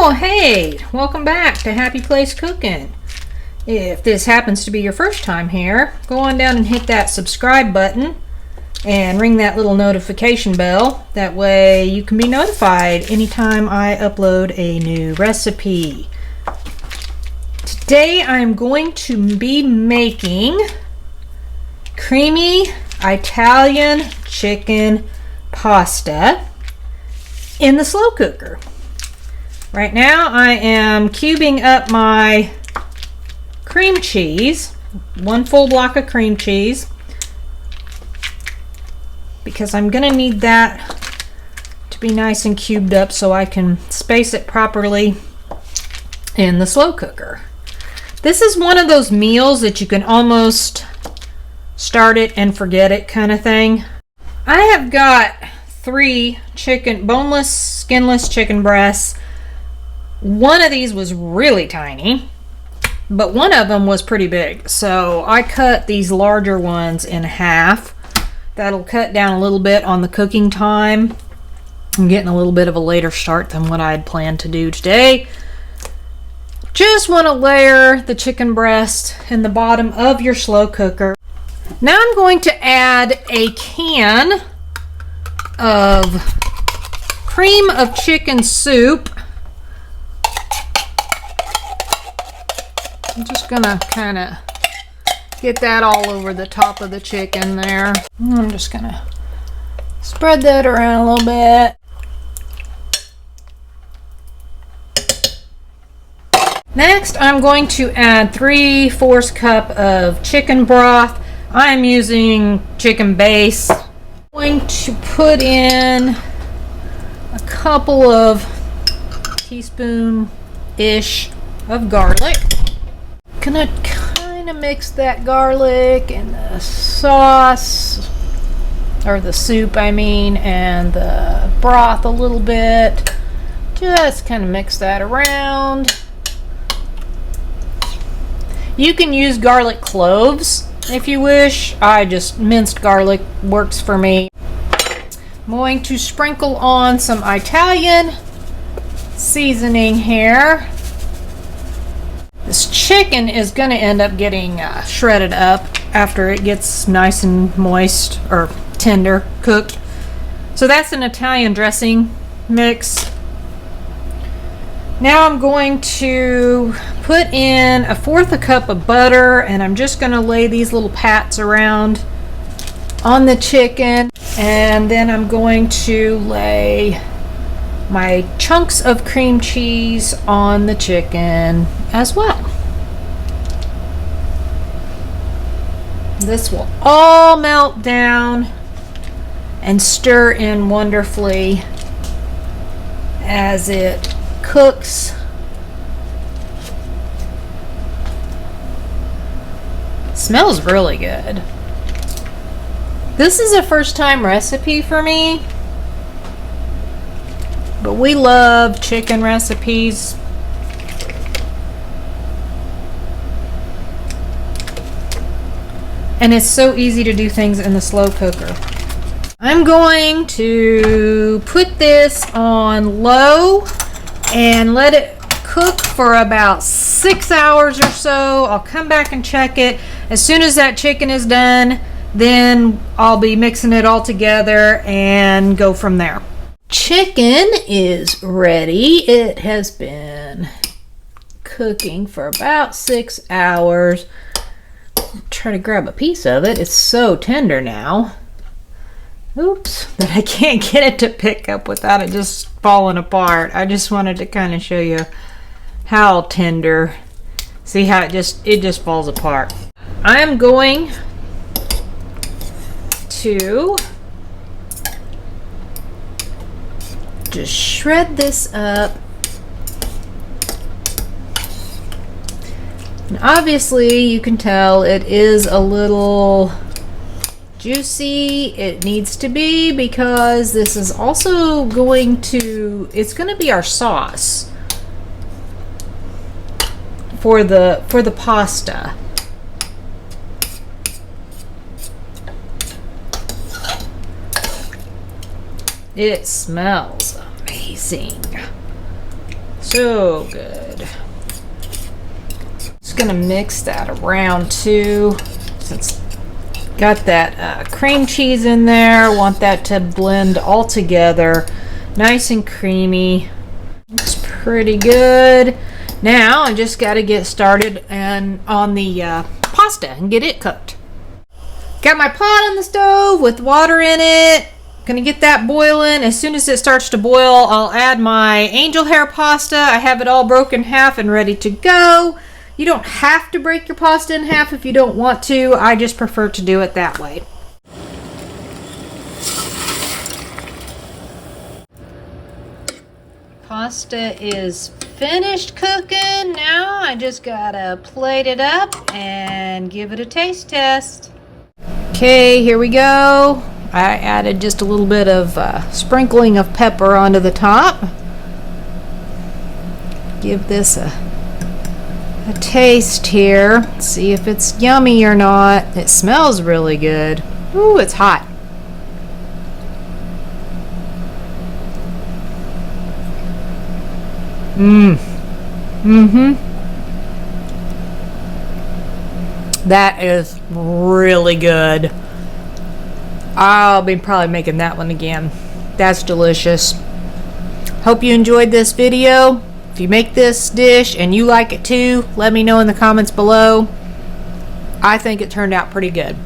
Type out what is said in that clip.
Oh, hey, welcome back to Happy Place Cooking. If this happens to be your first time here, go on down and hit that subscribe button and ring that little notification bell. That way you can be notified anytime I upload a new recipe. Today I'm going to be making creamy Italian chicken pasta in the slow cooker. Right now I am cubing up my cream cheese, 1 full block of cream cheese, because I'm going to need that to be nice and cubed up so I can space it properly in the slow cooker. This is one of those meals that you can almost start it and forget it kind of thing. I have got 3 boneless, skinless chicken breasts. One of these was really tiny, but one of them was pretty big. So I cut these larger ones in half. That'll cut down a little bit on the cooking time. I'm getting a little bit of a later start than what I had planned to do today. Just want to layer the chicken breast in the bottom of your slow cooker. Now I'm going to add a can of cream of chicken soup. I'm just gonna kind of get that all over the top of the chicken there. I'm just gonna spread that around a little bit. Next, I'm going to add 3/4 cup of chicken broth. I'm using chicken base. I'm going to put in a couple of teaspoon-ish of garlic. Gonna kind of mix that garlic and the sauce, or the soup I mean, and the broth a little bit. Just kind of mix that around. You can use garlic cloves if you wish. I just minced garlic works for me. I'm going to sprinkle on some Italian seasoning here. This chicken is going to end up getting shredded up after it gets nice and moist or tender cooked. So that's an Italian dressing mix. Now I'm going to put in 1/4 cup of butter, and I'm just going to lay these little pats around on the chicken, and then I'm going to lay my chunks of cream cheese on the chicken as well. This will all melt down and stir in wonderfully as it cooks. Smells really good. This is a first time recipe for me, but we love chicken recipes. And it's so easy to do things in the slow cooker. I'm going to put this on low and let it cook for about 6 hours or so. I'll come back and check it. As soon as that chicken is done, then I'll be mixing it all together and go from there. Chicken is ready. It has been cooking for about 6 hours. Try to grab a piece of it. It's so tender now. Oops, that I can't get it to pick up without it just falling apart. I just wanted to kind of show you how tender. See how it just falls apart. I am going to just shred this up. And obviously you can tell it is a little juicy. It needs to be, because this is also it's going to be our sauce for the pasta. It smells amazing. So good. Just gonna mix that around too, since got that cream cheese in there. Want that to blend all together, nice and creamy. Looks pretty good. Now I just got to get started and on the pasta and get it cooked. Got my pot on the stove with water in it. Gonna get that boiling. As soon as it starts to boil, I'll add my angel hair pasta. I have it all broken in half and ready to go. You don't have to break your pasta in half if you don't want to. I just prefer to do it that way. Pasta is finished cooking. Now I just gotta plate it up and give it a taste test. Okay, here we go. I added just a little bit of sprinkling of pepper onto the top. Give this a taste here. See if it's yummy or not. It smells really good. Ooh, it's hot. That is really good. I'll be probably making that one again. That's delicious. Hope you enjoyed this video. If you make this dish and you like it too, let me know in the comments below. I think it turned out pretty good.